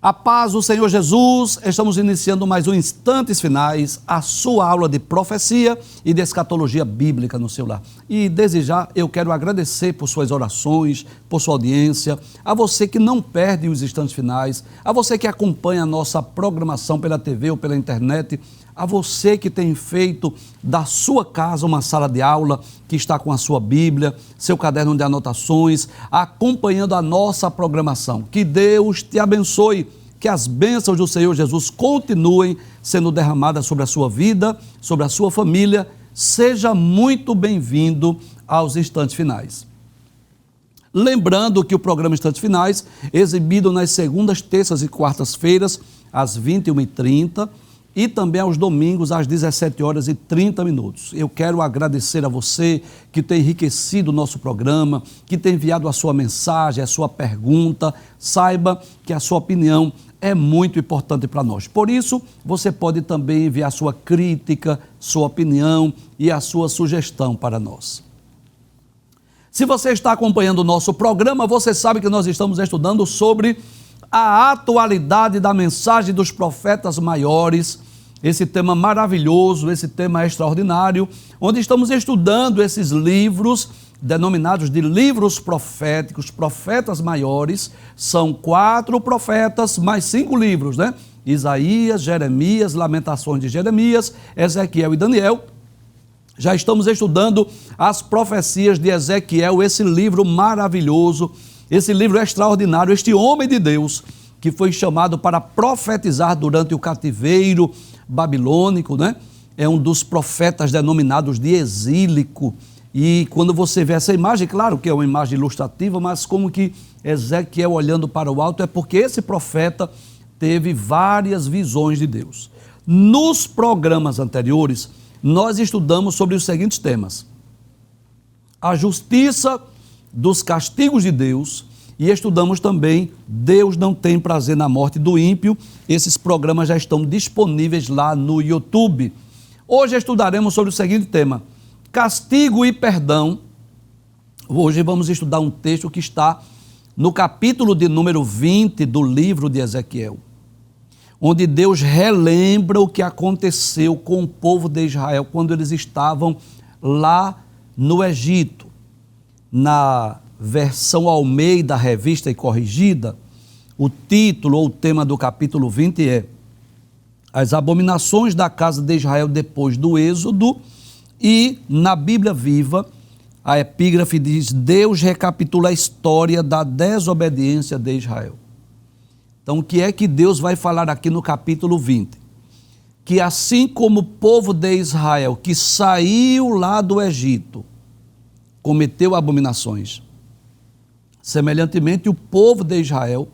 A paz do Senhor Jesus, estamos iniciando mais um Instantes Finais, a sua aula de profecia e de escatologia bíblica no seu lar. E desde já eu quero agradecer por suas orações, por sua audiência, a você que não perde os Instantes Finais, a você que acompanha a nossa programação pela TV ou pela internet, a você que tem feito da sua casa uma sala de aula, que está com a sua Bíblia, seu caderno de anotações, acompanhando a nossa programação. Que Deus te abençoe, que as bênçãos do Senhor Jesus continuem sendo derramadas sobre a sua vida, sobre a sua família. Seja muito bem-vindo aos Instantes Finais. Lembrando que o programa Instantes Finais, exibido nas segundas, terças e quartas-feiras, às 21h30, e também aos domingos, às 17h30. Eu quero agradecer a você que tem enriquecido o nosso programa, que tem enviado a sua mensagem, a sua pergunta. Saiba que a sua opinião é muito importante para nós. Por isso, você pode também enviar sua crítica, sua opinião e a sua sugestão para nós. Se você está acompanhando o nosso programa, você sabe que nós estamos estudando sobre a atualidade da mensagem dos profetas maiores, esse tema maravilhoso, esse tema extraordinário, onde estamos estudando esses livros denominados de livros proféticos, profetas maiores. São 4 profetas mais 5 livros, né? Isaías, Jeremias, Lamentações de Jeremias, Ezequiel e Daniel. Já estamos estudando as profecias de Ezequiel, esse livro maravilhoso, esse livro extraordinário, este homem de Deus que foi chamado para profetizar durante o cativeiro babilônico, né? É um dos profetas denominados de exílico. E quando você vê essa imagem, claro que é uma imagem ilustrativa, mas como que Ezequiel olhando para o alto, é porque esse profeta teve várias visões de Deus. Nos programas anteriores, nós estudamos sobre os seguintes temas: a justiça dos castigos de Deus, e estudamos também Deus não tem prazer na morte do ímpio. Esses programas já estão disponíveis lá no YouTube. Hoje estudaremos sobre o seguinte tema: castigo e perdão. Hoje vamos estudar um texto que está no capítulo de número 20 do livro de Ezequiel, onde Deus relembra o que aconteceu com o povo de Israel quando eles estavam lá no Egito. Na versão Almeida, revista e corrigida, o título ou o tema do capítulo 20 é As abominações da casa de Israel depois do Êxodo, e na Bíblia Viva, a epígrafe diz: Deus recapitula a história da desobediência de Israel. Então, o que é que Deus vai falar aqui no capítulo 20? Que assim como o povo de Israel, que saiu lá do Egito, cometeu abominações, semelhantemente o povo de Israel,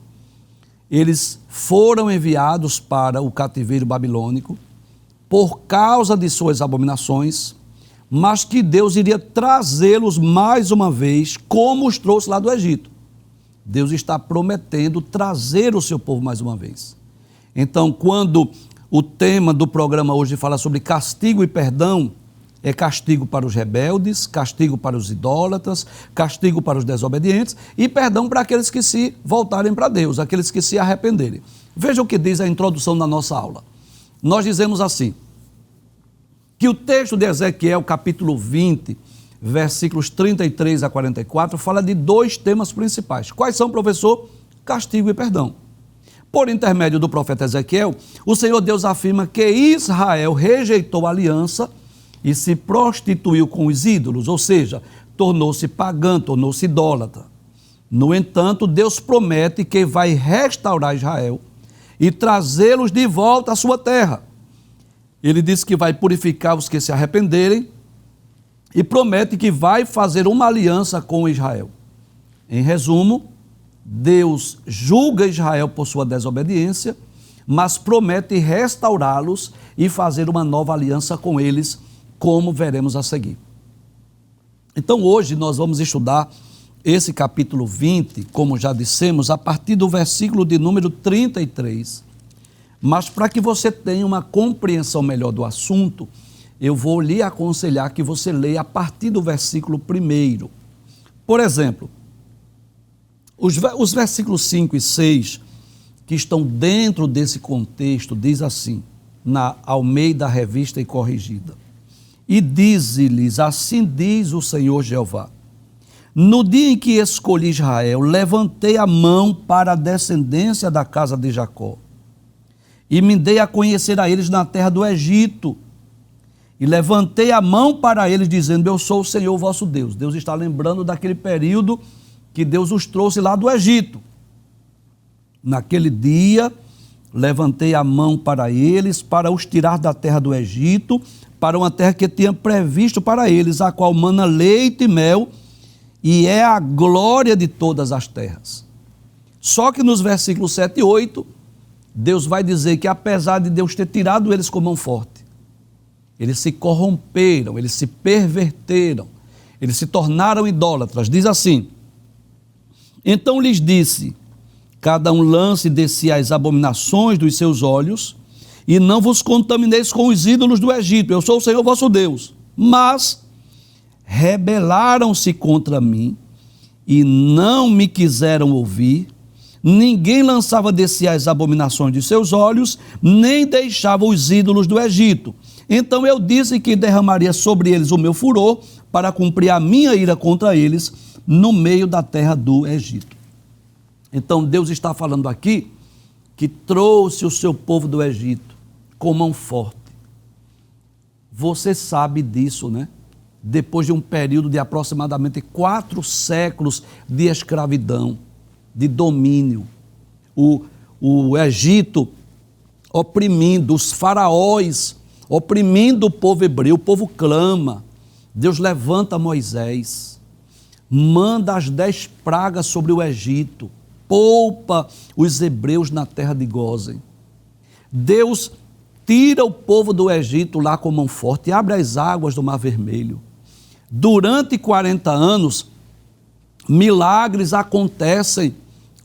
eles foram enviados para o cativeiro babilônico por causa de suas abominações, mas que Deus iria trazê-los mais uma vez, como os trouxe lá do Egito. Deus está prometendo trazer o seu povo mais uma vez. Então, quando o tema do programa hoje fala sobre castigo e perdão, é castigo para os rebeldes, castigo para os idólatras, castigo para os desobedientes e perdão para aqueles que se voltarem para Deus, aqueles que se arrependerem. Veja o que diz a introdução da nossa aula. Nós dizemos assim, que o texto de Ezequiel, capítulo 20, versículos 33 a 44, fala de 2 temas principais. Quais são, professor? Castigo e perdão. Por intermédio do profeta Ezequiel, o Senhor Deus afirma que Israel rejeitou a aliança e se prostituiu com os ídolos, ou seja, tornou-se pagã, tornou-se idólatra. No entanto, Deus promete que vai restaurar Israel e trazê-los de volta à sua terra. Ele diz que vai purificar os que se arrependerem e promete que vai fazer uma aliança com Israel. Em resumo, Deus julga Israel por sua desobediência, mas promete restaurá-los e fazer uma nova aliança com eles, como veremos a seguir. Então hoje nós vamos estudar esse capítulo 20, como já dissemos, a partir do versículo de número 33. Mas para que você tenha uma compreensão melhor do assunto, eu vou lhe aconselhar que você leia a partir do versículo 1. Por exemplo, os versículos 5 e 6 que estão dentro desse contexto, diz assim, na Almeida Revista e Corrigida. E dize-lhes, assim diz o Senhor Jeová: no dia em que escolhi Israel, levantei a mão para a descendência da casa de Jacó, e me dei a conhecer a eles na terra do Egito, e levantei a mão para eles, dizendo: eu sou o Senhor vosso Deus. Deus está lembrando daquele período que Deus os trouxe lá do Egito. Naquele dia, levantei a mão para eles, para os tirar da terra do Egito, para uma terra que tinha previsto para eles, a qual mana leite e mel, e é a glória de todas as terras. Só que nos versículos 7 e 8, Deus vai dizer que apesar de Deus ter tirado eles com mão forte, eles se corromperam, eles se perverteram, eles se tornaram idólatras. Diz assim: então lhes disse: cada um lance de si as abominações dos seus olhos, e não vos contamineis com os ídolos do Egito, eu sou o Senhor vosso Deus. Mas rebelaram-se contra mim, e não me quiseram ouvir. Ninguém lançava de si as abominações de seus olhos, nem deixava os ídolos do Egito. Então eu disse que derramaria sobre eles o meu furor, para cumprir a minha ira contra eles, no meio da terra do Egito. Então Deus está falando aqui que trouxe o seu povo do Egito com mão forte. Você sabe disso, né? Depois de um período de aproximadamente 4 séculos de escravidão, de domínio, o Egito oprimindo, os faraós oprimindo o povo hebreu, o povo clama. Deus levanta Moisés, manda as 10 pragas sobre o Egito, poupa os hebreus na terra de Gósen. Deus tira o povo do Egito lá com mão forte, abre as águas do Mar Vermelho. Durante 40 anos, milagres acontecem,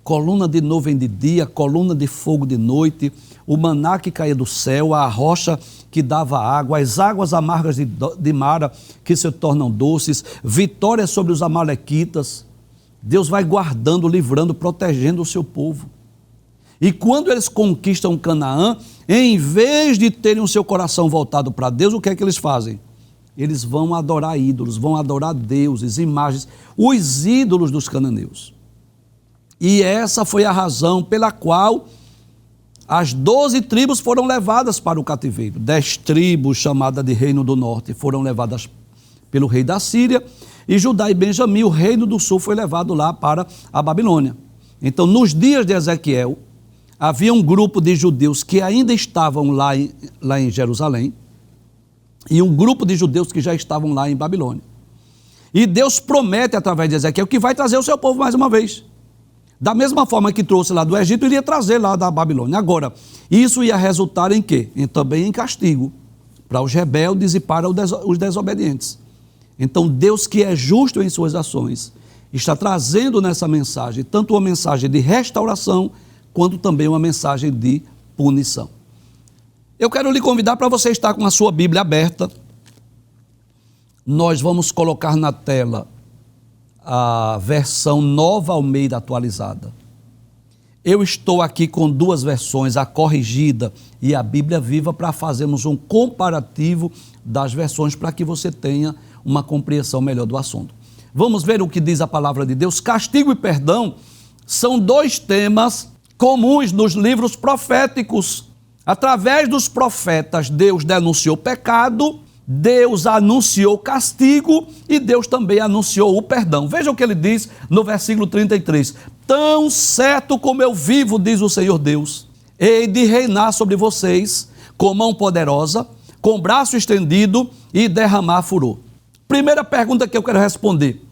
coluna de nuvem de dia, coluna de fogo de noite, o maná que caía do céu, a rocha que dava água, as águas amargas de Mara que se tornam doces, vitória sobre os amalequitas. Deus vai guardando, livrando, protegendo o seu povo. E quando eles conquistam Canaã, em vez de terem o seu coração voltado para Deus, o que é que eles fazem? Eles vão adorar ídolos, vão adorar deuses, imagens, os ídolos dos cananeus. E essa foi a razão pela qual as 12 tribos foram levadas para o cativeiro. 10 tribos, chamadas de Reino do Norte, foram levadas pelo rei da Síria, e Judá e Benjamim, o Reino do Sul, foi levado lá para a Babilônia. Então, nos dias de Ezequiel, havia um grupo de judeus que ainda estavam lá em Jerusalém, e um grupo de judeus que já estavam lá em Babilônia. E Deus promete, através de Ezequiel, que vai trazer o seu povo mais uma vez. Da mesma forma que trouxe lá do Egito, iria trazer lá da Babilônia. Agora, isso ia resultar em quê? Também em castigo, para os rebeldes e para os desobedientes. Então, Deus, que é justo em suas ações, está trazendo nessa mensagem, tanto uma mensagem de restauração, quanto também uma mensagem de punição. Eu quero lhe convidar para você estar com a sua Bíblia aberta. Nós vamos colocar na tela a versão Nova Almeida atualizada. Eu estou aqui com 2 versões, a corrigida e a Bíblia Viva, para fazermos um comparativo das versões, para que você tenha uma compreensão melhor do assunto. Vamos ver o que diz a palavra de Deus. Castigo e perdão são 2 temas comuns nos livros proféticos. Através dos profetas, Deus denunciou pecado, Deus anunciou castigo e Deus também anunciou o perdão. Veja o que ele diz no versículo 33. Tão certo como eu vivo, diz o Senhor Deus, hei de reinar sobre vocês com mão poderosa, com braço estendido e derramar furor. Primeira pergunta que eu quero responder: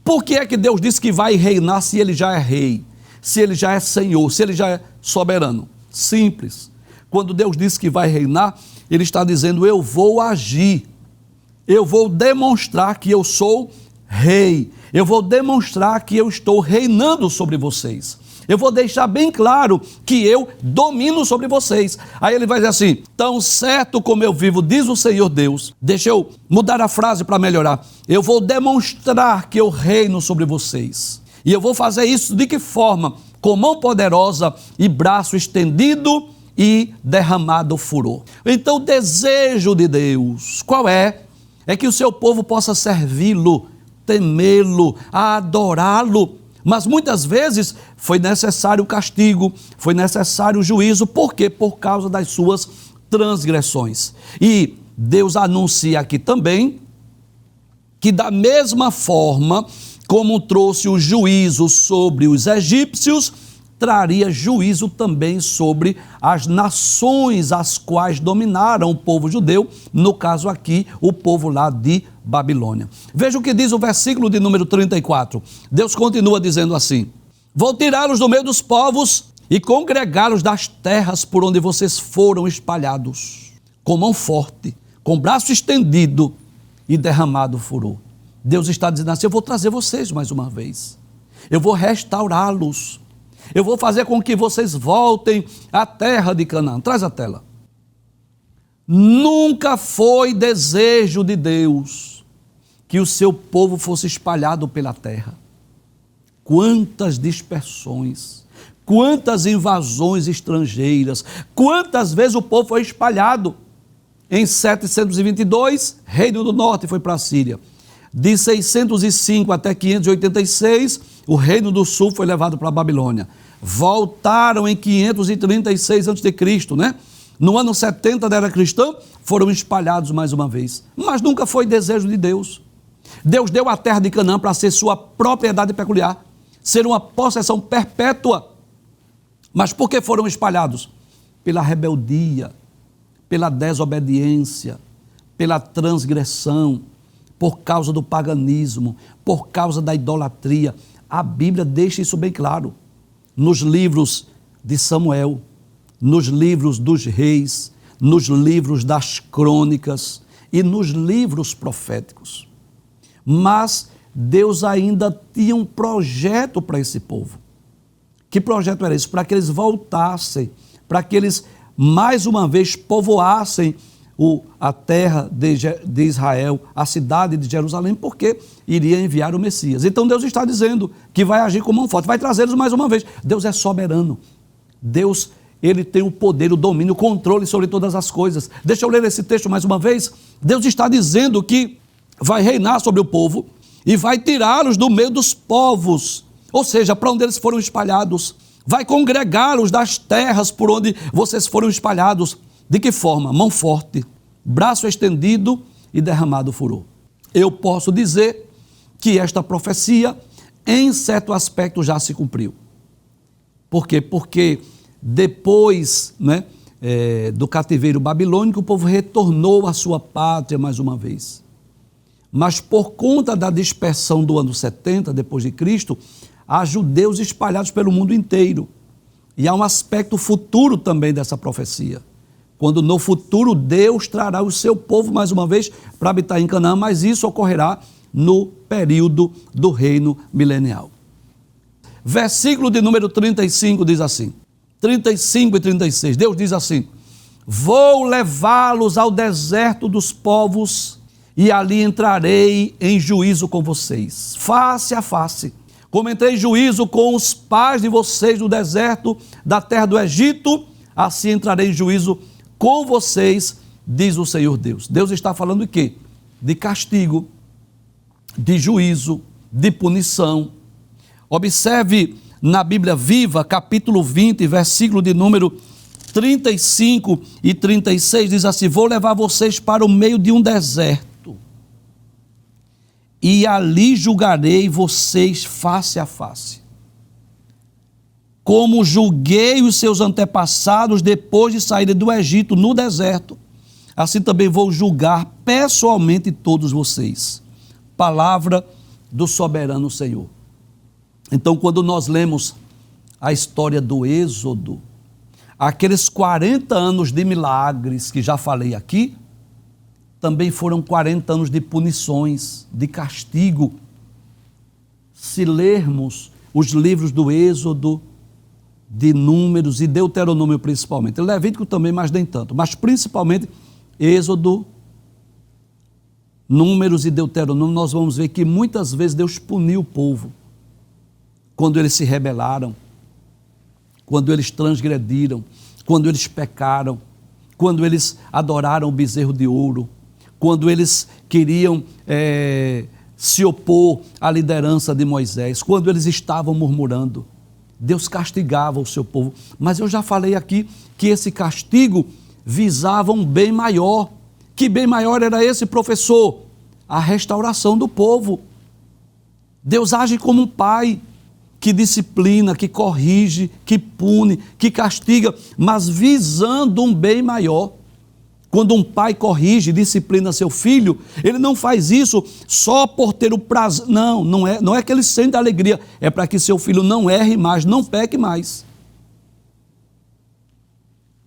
por que é que Deus diz que vai reinar se ele já é rei, se ele já é senhor, se ele já é soberano? Simples. Quando Deus diz que vai reinar, ele está dizendo: eu vou agir, eu vou demonstrar que eu sou rei, eu vou demonstrar que eu estou reinando sobre vocês, eu vou deixar bem claro que eu domino sobre vocês. Aí ele vai dizer assim: tão certo como eu vivo, diz o Senhor Deus. Deixa eu mudar a frase para melhorar. Eu vou demonstrar que eu reino sobre vocês. E eu vou fazer isso de que forma? com mão poderosa e braço estendido e derramado furor. Então o desejo de Deus, qual é? É que o seu povo possa servi-lo, temê-lo, adorá-lo. Mas muitas vezes foi necessário castigo, foi necessário juízo. Por quê? Por causa das suas transgressões. E Deus anuncia aqui também que da mesma forma como trouxe o juízo sobre os egípcios, traria juízo também sobre as nações as quais dominaram o povo judeu, no caso aqui, o povo lá de Babilônia. Veja o que diz o versículo de número 34. Deus continua dizendo assim: vou tirá-los do meio dos povos e congregá-los das terras por onde vocês foram espalhados, com mão forte, com braço estendido e derramado furor. Deus está dizendo assim: eu vou trazer vocês mais uma vez, eu vou restaurá-los, eu vou fazer com que vocês voltem à terra de Canaã. Traz a tela. Nunca foi desejo de Deus que o seu povo fosse espalhado pela terra. Quantas dispersões, quantas invasões estrangeiras, quantas vezes o povo foi espalhado. Em 722, Reino do Norte foi para a Síria. De 605 até 586, o Reino do Sul foi levado para a Babilônia. Voltaram em 536 a.C., né? No ano 70 da era cristã, foram espalhados mais uma vez. Mas nunca foi desejo de Deus. Deus deu a terra de Canaã para ser sua propriedade peculiar, ser uma possessão perpétua. Mas por que foram espalhados? Pela rebeldia, pela desobediência, pela transgressão, por causa do paganismo, por causa da idolatria. A Bíblia deixa isso bem claro. Nos livros de Samuel, nos livros dos reis, nos livros das crônicas e nos livros proféticos. Mas Deus ainda tinha um projeto para esse povo. Que projeto era esse? Para que eles voltassem, para que eles mais uma vez povoassem a terra de Israel, a cidade de Jerusalém, porque iria enviar o Messias. Então Deus está dizendo que vai agir com mão forte, vai trazê-los mais uma vez. Deus é soberano. Deus, ele tem o poder, o domínio, o controle sobre todas as coisas. Deixa eu ler esse texto mais uma vez. Deus está dizendo que vai reinar sobre o povo e vai tirá-los do meio dos povos, ou seja, para onde eles foram espalhados. Vai congregá-los das terras por onde vocês foram espalhados. De que forma? Mão forte, braço estendido e derramado furor. Eu posso dizer que esta profecia, em certo aspecto, já se cumpriu. Por quê? Porque depois, do cativeiro babilônico, o povo retornou à sua pátria mais uma vez. Mas por conta da dispersão do ano 70, depois de Cristo, há judeus espalhados pelo mundo inteiro. E há um aspecto futuro também dessa profecia. Quando no futuro Deus trará o seu povo mais uma vez para habitar em Canaã, mas isso ocorrerá no período do reino milenial. Versículo de número 35 diz assim, 35 e 36, Deus diz assim: vou levá-los ao deserto dos povos e ali entrarei em juízo com vocês, face a face. Como entrei em juízo com os pais de vocês no deserto da terra do Egito, assim entrarei em juízo com vocês, diz o Senhor Deus. Deus está falando de quê? De castigo, de juízo, de punição. Observe na Bíblia Viva, capítulo 20, versículo de número 35 e 36, diz assim: vou levar vocês para o meio de um deserto e ali julgarei vocês face a face. Como julguei os seus antepassados depois de saírem do Egito no deserto, assim também vou julgar pessoalmente todos vocês. Palavra do soberano Senhor. Então, quando nós lemos a história do Êxodo, aqueles 40 anos de milagres que já falei aqui, também foram 40 anos de punições, de castigo. Se lermos os livros do Êxodo, de Números e Deuteronômio principalmente, Levítico também, mas nem tanto, mas principalmente Êxodo, Números e Deuteronômio, nós vamos ver que muitas vezes Deus puniu o povo, quando eles se rebelaram, quando eles transgrediram, quando eles pecaram, quando eles adoraram o bezerro de ouro, quando eles queriam se opor à liderança de Moisés, quando eles estavam murmurando. Deus castigava o seu povo. Mas eu já falei aqui que esse castigo visava um bem maior. Que bem maior era esse, professor? A restauração do povo. Deus age como um pai que disciplina, que corrige, que pune, que castiga, mas visando um bem maior. Quando um pai corrige, disciplina seu filho, ele não faz isso só por ter o prazer. Não é que ele sente alegria, é para que seu filho não erre mais, não peque mais.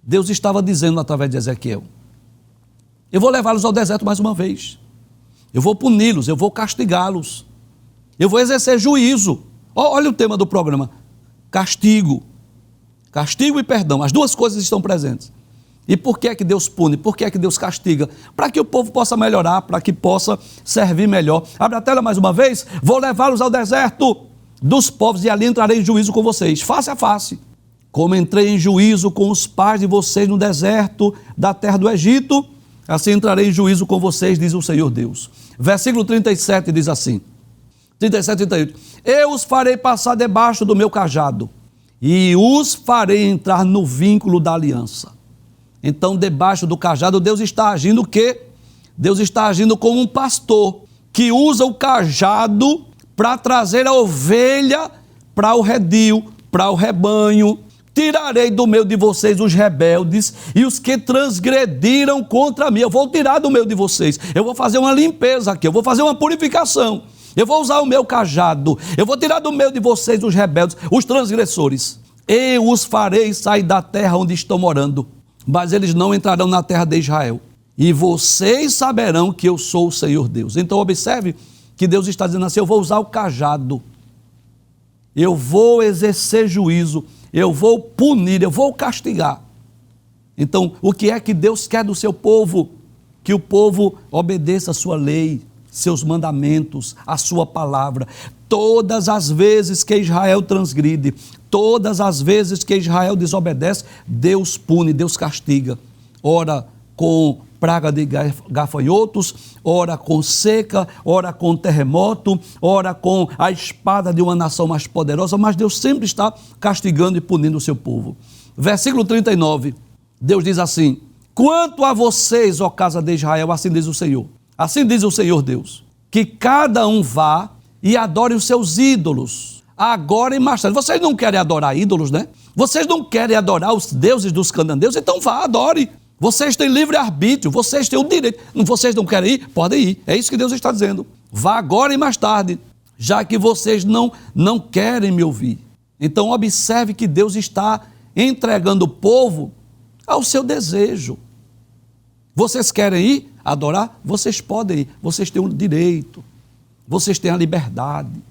Deus estava dizendo através de Ezequiel: eu vou levá-los ao deserto mais uma vez, eu vou puni-los, eu vou castigá-los, eu vou exercer juízo. Olha o tema do programa: castigo. Castigo e perdão, as duas coisas estão presentes. E por que é que Deus pune? Por que é que Deus castiga? Para que o povo possa melhorar, para que possa servir melhor. Abre a tela mais uma vez. Vou levá-los ao deserto dos povos e ali entrarei em juízo com vocês, face a face. Como entrei em juízo com os pais de vocês no deserto da terra do Egito, assim entrarei em juízo com vocês, diz o Senhor Deus. Versículo 37 diz assim, 37 e 38. Eu os farei passar debaixo do meu cajado e os farei entrar no vínculo da aliança. Então, debaixo do cajado, Deus está agindo o quê? Deus está agindo como um pastor que usa o cajado para trazer a ovelha para o redil, para o rebanho. Tirarei do meio de vocês os rebeldes e os que transgrediram contra mim. Eu vou tirar do meio de vocês. Eu vou fazer uma limpeza aqui, eu vou fazer uma purificação. Eu vou usar o meu cajado. Eu vou tirar do meio de vocês os rebeldes, os transgressores. Eu os farei sair da terra onde estão morando, mas eles não entrarão na terra de Israel. E vocês saberão que eu sou o Senhor Deus. Então observe que Deus está dizendo assim: eu vou usar o cajado, eu vou exercer juízo, eu vou punir, eu vou castigar. Então o que é que Deus quer do seu povo? Que o povo obedeça a sua lei, seus mandamentos, a sua palavra. Todas as vezes que Israel transgride, todas as vezes que Israel desobedece, Deus pune, Deus castiga. Ora com praga de gafanhotos, ora com seca, ora com terremoto, ora com a espada de uma nação mais poderosa, mas Deus sempre está castigando e punindo o seu povo. Versículo 39, Deus diz assim: quanto a vocês, ó casa de Israel, assim diz o Senhor. Assim diz o Senhor Deus, que cada um vá e adore os seus ídolos, agora e mais tarde. Vocês não querem adorar ídolos, né? Vocês não querem adorar os deuses dos cananeus? Então vá, adore. Vocês têm livre-arbítrio, vocês têm o direito. Vocês não querem ir? Podem ir. É isso que Deus está dizendo. Vá agora e mais tarde, já que vocês não querem me ouvir. Então observe que Deus está entregando o povo ao seu desejo. Vocês querem ir adorar? Vocês podem ir, vocês têm o direito, vocês têm a liberdade,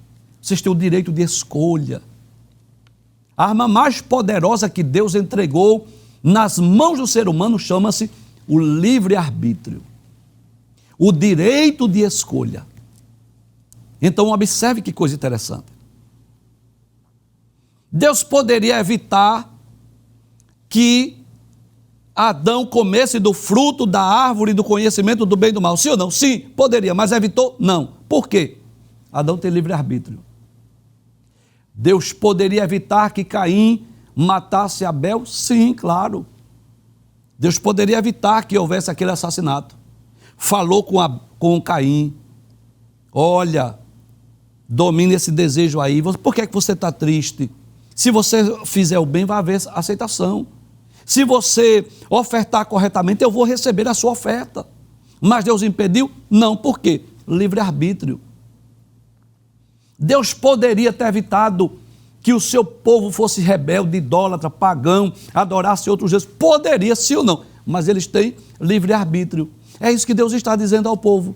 vocês têm o direito de escolha. A arma mais poderosa que Deus entregou nas mãos do ser humano chama-se o livre-arbítrio, o direito de escolha. Então observe que coisa interessante. Deus poderia evitar que Adão comesse do fruto da árvore do conhecimento do bem e do mal, sim ou não? Sim, poderia, mas evitou? Não. Por quê? Adão tem livre-arbítrio. Deus poderia evitar que Caim matasse Abel? Sim, claro. Deus poderia evitar que houvesse aquele assassinato. Falou com Caim: olha, domine esse desejo aí. Por que é que você está triste? Se você fizer o bem, vai haver aceitação. Se você ofertar corretamente, eu vou receber a sua oferta. Mas Deus impediu? Não. Por quê? Livre-arbítrio. Deus poderia ter evitado que o seu povo fosse rebelde, idólatra, pagão, adorasse outros deuses. Poderia, sim ou não. Mas eles têm livre-arbítrio. É isso que Deus está dizendo ao povo.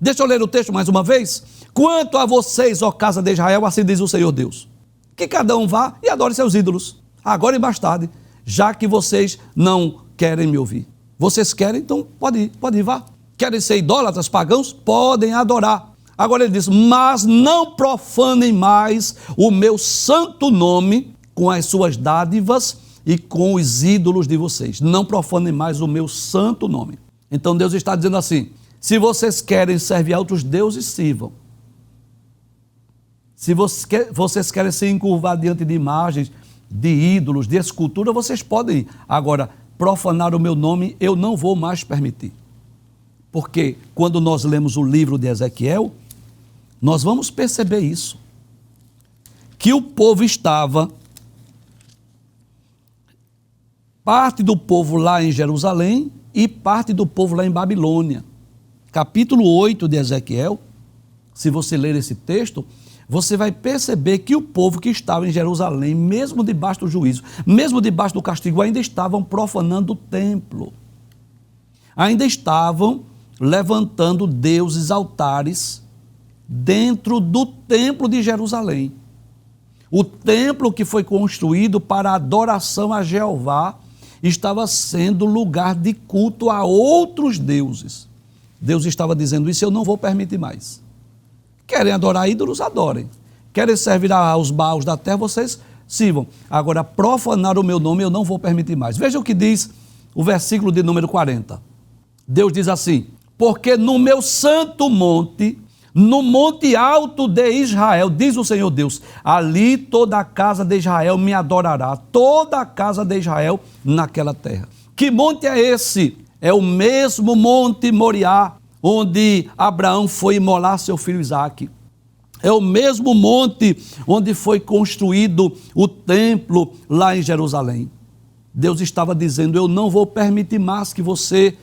Deixa eu ler o texto mais uma vez. Quanto a vocês, ó casa de Israel, assim diz o Senhor Deus, que cada um vá e adore seus ídolos, agora e mais tarde, já que vocês não querem me ouvir. Vocês querem, então pode ir, vá. Querem ser idólatras, pagãos? Podem adorar. Agora ele diz: mas não profanem mais o meu santo nome com as suas dádivas e com os ídolos de vocês. Não profanem mais o meu santo nome. Então Deus está dizendo assim: se vocês querem servir a outros deuses, sirvam. Se vocês querem se encurvar diante de imagens, de ídolos, de escultura, vocês podem ir. Agora, profanar o meu nome, eu não vou mais permitir. Porque quando nós lemos o livro de Ezequiel, nós vamos perceber isso. Que o povo estava, parte do povo lá em Jerusalém e parte do povo lá em Babilônia. Capítulo 8 de Ezequiel, se você ler esse texto, você vai perceber que o povo que estava em Jerusalém, mesmo debaixo do juízo, mesmo debaixo do castigo, ainda estavam profanando o templo. Ainda estavam levantando deuses, altares, dentro do templo de Jerusalém. O templo que foi construído para a adoração a Jeová estava sendo lugar de culto a outros deuses. Deus estava dizendo isso: eu não vou permitir mais. Querem adorar ídolos? Adorem. Querem servir aos baus da terra? Vocês sirvam. Agora, profanar o meu nome eu não vou permitir mais. Veja o que diz o versículo de número 40. Deus diz assim: porque no meu santo monte, no monte alto de Israel, diz o Senhor Deus, ali toda a casa de Israel me adorará, toda a casa de Israel naquela terra. Que monte é esse? É o mesmo monte Moriá, onde Abraão foi imolar seu filho Isaque. É o mesmo monte onde foi construído o templo lá em Jerusalém. Deus estava dizendo: eu não vou permitir mais que você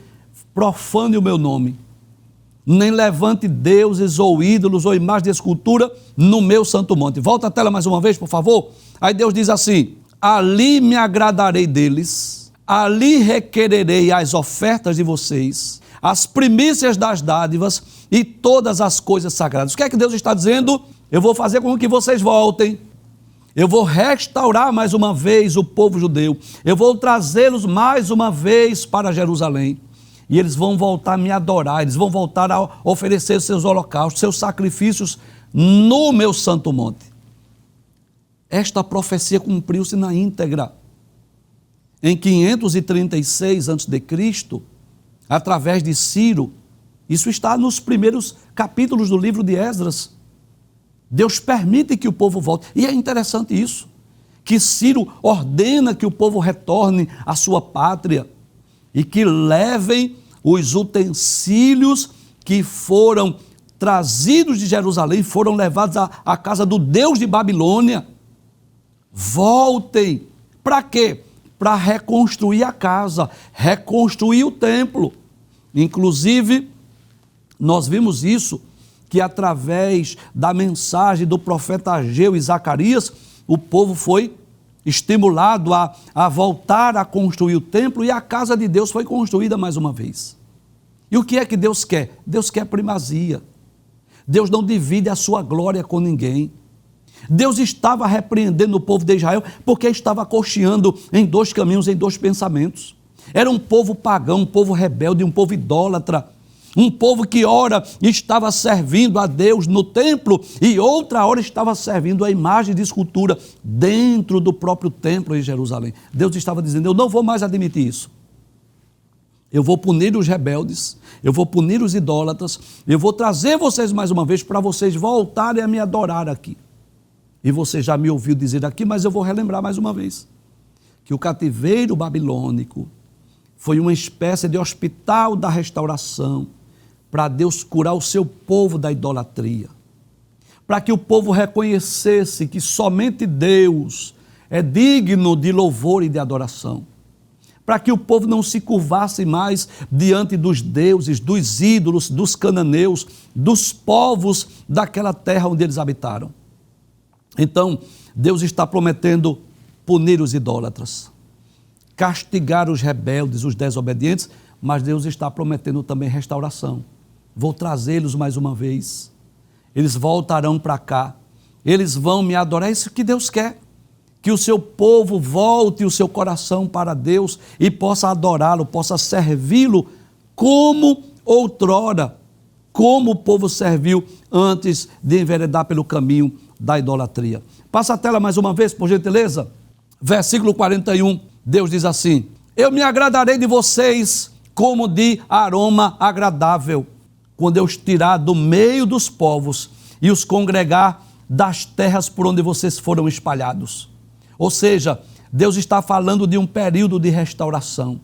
profane o meu nome, nem levante deuses ou ídolos ou imagens de escultura no meu santo monte. Volta a tela mais uma vez, por favor. Aí Deus diz assim: ali me agradarei deles, ali requererei as ofertas de vocês, as primícias das dádivas e todas as coisas sagradas. O que é que Deus está dizendo? Eu vou fazer com que vocês voltem. Eu vou restaurar mais uma vez o povo judeu. Eu vou trazê-los mais uma vez para Jerusalém. E eles vão voltar a me adorar, eles vão voltar a oferecer seus holocaustos, seus sacrifícios no meu santo monte. Esta profecia cumpriu-se na íntegra. Em 536 a.C., através de Ciro, isso está nos primeiros capítulos do livro de Esdras. Deus permite que o povo volte. E é interessante isso, que Ciro ordena que o povo retorne à sua pátria e que levem os utensílios que foram trazidos de Jerusalém, foram levados à casa do Deus de Babilônia. Voltem. Para quê? Para reconstruir a casa, reconstruir o templo. Inclusive, nós vimos isso, que através da mensagem do profeta Ageu e Zacarias, o povo foi estimulado a voltar a construir o templo e a casa de Deus foi construída mais uma vez. E o que é que Deus quer? Deus quer primazia. Deus não divide a sua glória com ninguém. Deus estava repreendendo o povo de Israel porque estava cocheando em dois caminhos, em dois pensamentos. Era um povo pagão, um povo rebelde, um povo idólatra. Um povo que ora estava servindo a Deus no templo e outra hora estava servindo a imagem de escultura dentro do próprio templo em Jerusalém. Deus estava dizendo: eu não vou mais admitir isso. Eu vou punir os rebeldes, eu vou punir os idólatras, eu vou trazer vocês mais uma vez para vocês voltarem a me adorar aqui. E você já me ouviu dizer aqui, mas eu vou relembrar mais uma vez, que o cativeiro babilônico foi uma espécie de hospital da restauração, para Deus curar o seu povo da idolatria, para que o povo reconhecesse que somente Deus é digno de louvor e de adoração, para que o povo não se curvasse mais diante dos deuses, dos ídolos, dos cananeus, dos povos daquela terra onde eles habitaram. Então, Deus está prometendo punir os idólatras, castigar os rebeldes, os desobedientes, mas Deus está prometendo também restauração. Vou trazê-los mais uma vez, eles voltarão para cá, eles vão me adorar. É isso que Deus quer, que o seu povo volte o seu coração para Deus e possa adorá-lo, possa servi-lo como outrora, como o povo serviu antes de enveredar pelo caminho da idolatria. Passa a tela mais uma vez, por gentileza. versículo 41, Deus diz assim: eu me agradarei de vocês como de aroma agradável, quando eu os tirar do meio dos povos e os congregar das terras por onde vocês foram espalhados. Ou seja, Deus está falando de um período de restauração.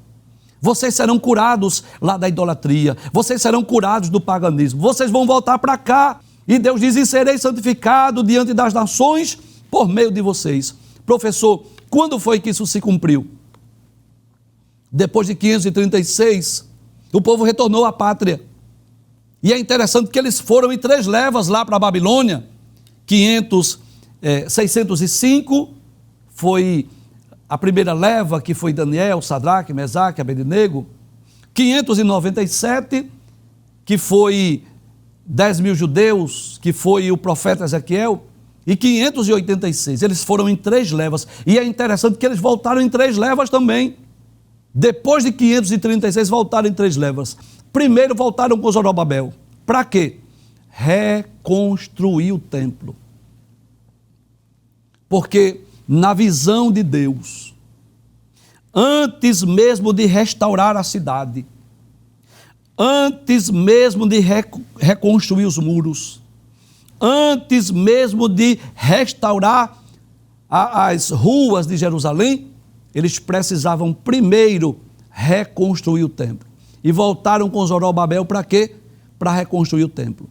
Vocês serão curados lá da idolatria, vocês serão curados do paganismo, vocês vão voltar para cá. E Deus diz: e serei santificado diante das nações por meio de vocês. Professor, quando foi que isso se cumpriu? Depois de 536, o povo retornou à pátria. E é interessante que eles foram em 3 levas lá para a Babilônia. 605 foi a primeira leva, que foi Daniel, Sadraque, Mesaque, Abednego. 597, que foi 10.000 judeus, que foi o profeta Ezequiel. E 586, eles foram em 3 levas. E é interessante que eles voltaram em 3 levas também. Depois de 536, voltaram em 3 levas. Primeiro voltaram com Zorobabel. Para quê? Reconstruir o templo. Porque na visão de Deus, antes mesmo de restaurar a cidade, antes mesmo de reconstruir os muros, antes mesmo de restaurar as ruas de Jerusalém, eles precisavam primeiro reconstruir o templo. E voltaram com Zorobabel para quê? Para reconstruir o templo.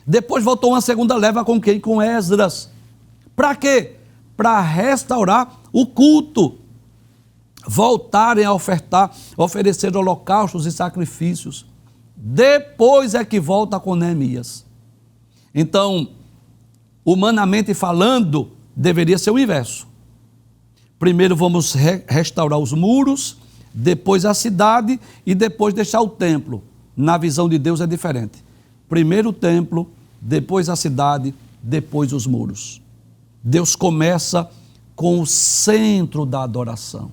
Depois voltou uma segunda leva com quem? Com Esdras. Para quê? Para restaurar o culto. Voltarem a oferecer holocaustos e sacrifícios. Depois é que volta com Neemias. Então, humanamente falando, deveria ser o inverso. Primeiro vamos restaurar os muros, depois a cidade e depois deixar o templo. Na visão de Deus é diferente. Primeiro o templo, depois a cidade, depois os muros. Deus começa com o centro da adoração.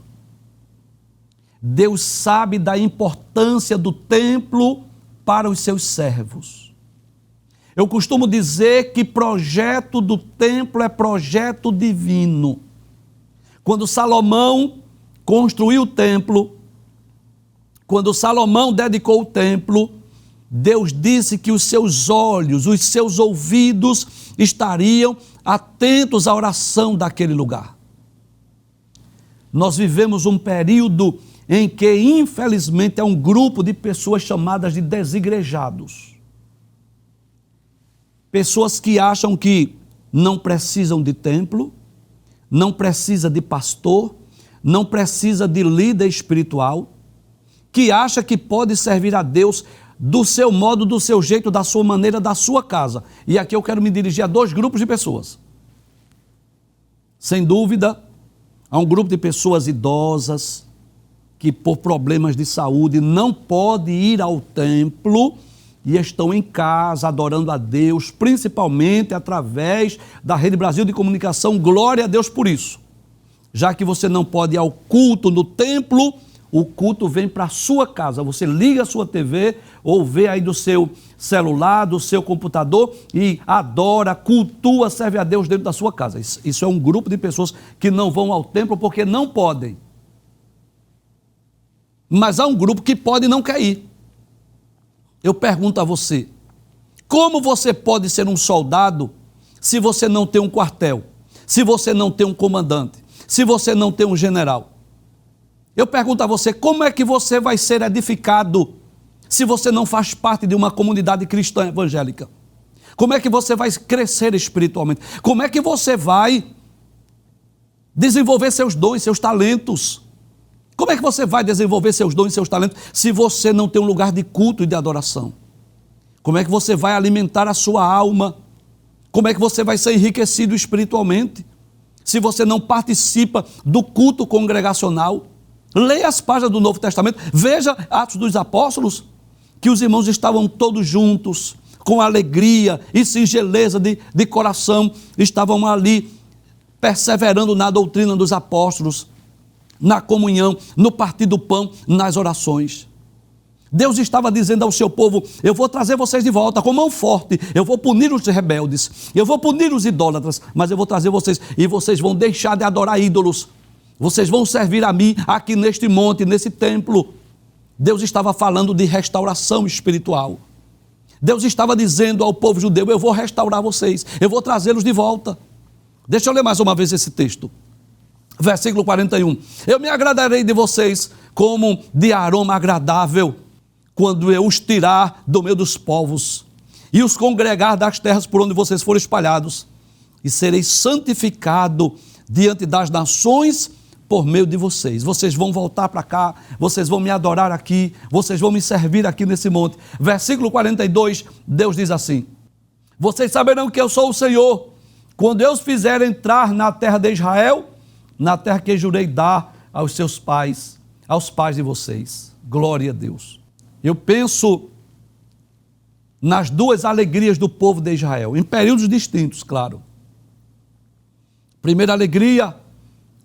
Deus sabe da importância do templo para os seus servos. Eu costumo dizer que projeto do templo é projeto divino. Quando Salomão construiu o templo, quando Salomão dedicou o templo, Deus disse que os seus olhos, os seus ouvidos estariam atentos à oração daquele lugar. Nós vivemos um período em que, infelizmente, é um grupo de pessoas chamadas de desigrejados. Pessoas que acham que não precisam de templo, não precisa de pastor, não precisa de líder espiritual, que acha que pode servir a Deus do seu modo, do seu jeito, da sua maneira, da sua casa. E aqui eu quero me dirigir a 2 grupos de pessoas. Sem dúvida, há um grupo de pessoas idosas que por problemas de saúde não pode ir ao templo e estão em casa adorando a Deus, principalmente através da Rede Brasil de Comunicação. Glória a Deus por isso. Já que você não pode ir ao culto no templo, o culto vem para a sua casa. Você liga a sua TV ou vê aí do seu celular, do seu computador e adora, cultua, serve a Deus dentro da sua casa. Isso é um grupo de pessoas que não vão ao templo porque não podem. Mas há um grupo que pode e não quer ir. Eu pergunto a você, como você pode ser um soldado se você não tem um quartel, se você não tem um comandante, se você não tem um general? Eu pergunto a você, como é que você vai ser edificado se você não faz parte de uma comunidade cristã evangélica? Como é que você vai crescer espiritualmente? Como é que você vai desenvolver seus dons, seus talentos? Como é que você vai desenvolver seus dons e seus talentos se você não tem um lugar de culto e de adoração? Como é que você vai alimentar a sua alma? Como é que você vai ser enriquecido espiritualmente se você não participa do culto congregacional? Leia as páginas do Novo Testamento, veja Atos dos Apóstolos, que os irmãos estavam todos juntos, com alegria e singeleza de coração, estavam ali perseverando na doutrina dos apóstolos, na comunhão, no partir do pão, nas orações. Deus estava dizendo ao seu povo, eu vou trazer vocês de volta com mão forte, eu vou punir os rebeldes, eu vou punir os idólatras, mas eu vou trazer vocês, e vocês vão deixar de adorar ídolos, vocês vão servir a mim aqui neste monte, nesse templo. Deus estava falando de restauração espiritual. Deus estava dizendo ao povo judeu: eu vou restaurar vocês, eu vou trazê-los de volta. Deixa eu ler mais uma vez esse texto. Versículo 41. Eu me agradarei de vocês como de aroma agradável, quando eu os tirar do meio dos povos e os congregar das terras por onde vocês forem espalhados, e serei santificado diante das nações por meio de vocês. Vocês vão voltar para cá, vocês vão me adorar aqui, vocês vão me servir aqui nesse monte. Versículo 42, Deus diz assim: vocês saberão que eu sou o Senhor, quando eu os fizer entrar na terra de Israel, na terra que jurei dar aos seus pais, aos pais de vocês. Glória a Deus. Eu penso nas duas alegrias do povo de Israel, em períodos distintos, claro. Primeira alegria,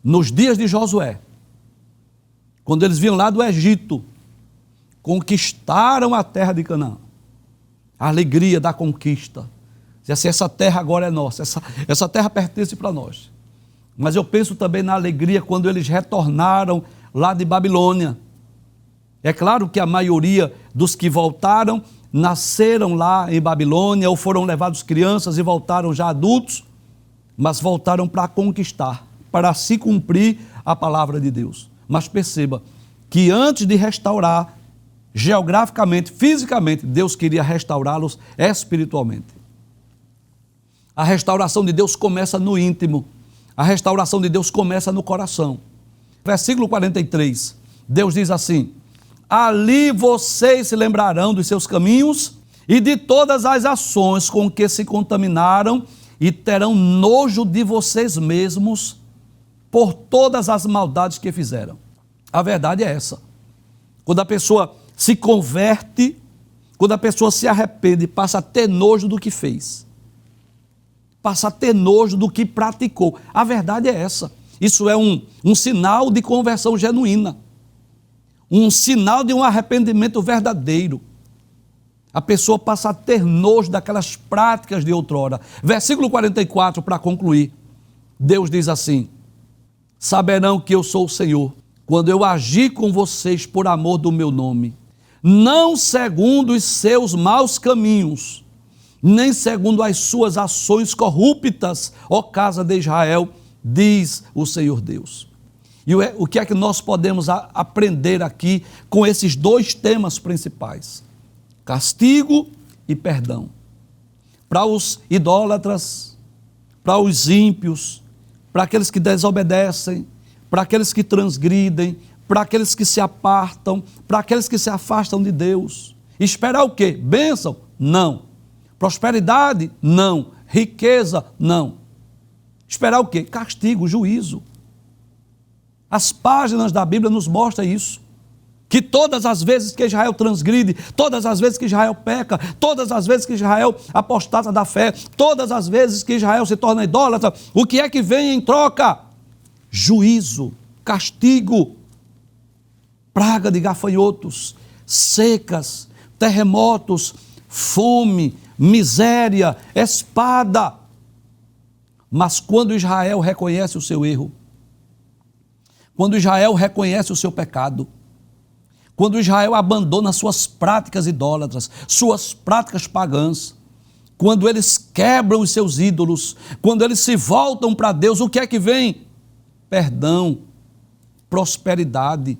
nos dias de Josué, quando eles vinham lá do Egito, conquistaram a terra de Canaã. A alegria da conquista. Assim, essa terra agora é nossa, essa terra pertence para nós. Mas eu penso também na alegria quando eles retornaram lá de Babilônia. É claro que a maioria dos que voltaram nasceram lá em Babilônia ou foram levados crianças e voltaram já adultos, mas voltaram para conquistar, para se cumprir a palavra de Deus. Mas perceba que antes de restaurar geograficamente, fisicamente, Deus queria restaurá-los espiritualmente. A restauração de Deus começa no íntimo, a restauração de Deus começa no coração. Versículo 43, Deus diz assim: ali vocês se lembrarão dos seus caminhos e de todas as ações com que se contaminaram e terão nojo de vocês mesmos por todas as maldades que fizeram. A verdade é essa. Quando a pessoa se converte, quando a pessoa se arrepende, passa a ter nojo do que fez. Passa a ter nojo do que praticou. A verdade é essa. Isso é um sinal de conversão genuína. Um sinal de um arrependimento verdadeiro. A pessoa passa a ter nojo daquelas práticas de outrora. Versículo 44, para concluir. Deus diz assim: saberão que eu sou o Senhor, quando eu agir com vocês por amor do meu nome, não segundo os seus maus caminhos, nem segundo as suas ações corruptas, ó casa de Israel, diz o Senhor Deus. E o que é que nós podemos aprender aqui com esses dois temas principais? Castigo e perdão. Para os idólatras, para os ímpios, para aqueles que desobedecem, para aqueles que transgridem, para aqueles que se apartam, para aqueles que se afastam de Deus. Esperar o quê? Bênção? Não. Prosperidade? Não. Riqueza? Não. Esperar o quê? Castigo, juízo. As páginas da Bíblia nos mostram isso. Que todas as vezes que Israel transgride, todas as vezes que Israel peca, todas as vezes que Israel apostata da fé, todas as vezes que Israel se torna idólatra, o que é que vem em troca? Juízo, castigo, praga de gafanhotos, secas, terremotos, fome, miséria, espada. Mas quando Israel reconhece o seu erro, quando Israel reconhece o seu pecado, quando Israel abandona suas práticas idólatras, suas práticas pagãs, quando eles quebram os seus ídolos, quando eles se voltam para Deus, o que é que vem? Perdão, prosperidade.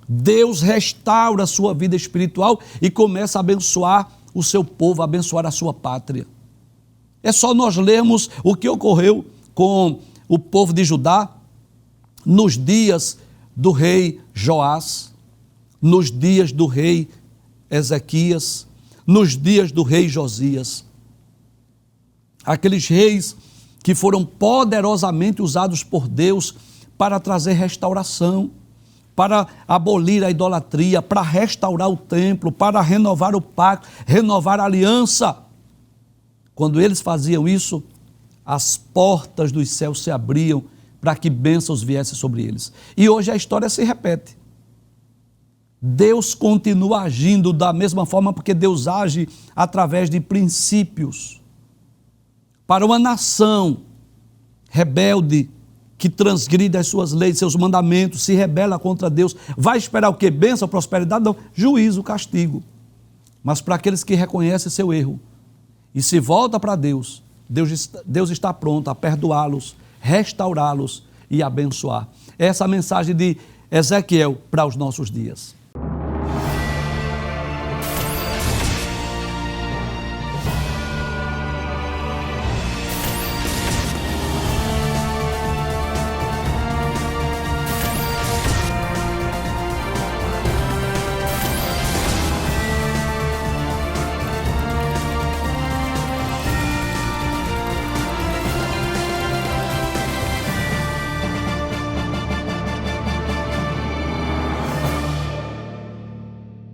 Deus restaura a sua vida espiritual e começa a abençoar o seu povo, a abençoar a sua pátria. É só nós lermos o que ocorreu com o povo de Judá nos dias do rei Joás, nos dias do rei Ezequias, nos dias do rei Josias. Aqueles reis que foram poderosamente usados por Deus para trazer restauração, para abolir a idolatria, para restaurar o templo, para renovar o pacto, renovar a aliança. Quando eles faziam isso, as portas dos céus se abriam para que bênçãos viessem sobre eles. E hoje a história se repete. Deus continua agindo da mesma forma, porque Deus age através de princípios. Para uma nação rebelde, que transgride as suas leis, seus mandamentos, se rebela contra Deus, vai esperar o quê? Bênção, prosperidade? Não, juízo, castigo. Mas para aqueles que reconhecem seu erro e se voltam para Deus, Deus está pronto a perdoá-los, restaurá-los e abençoar. Essa é a mensagem de Ezequiel para os nossos dias.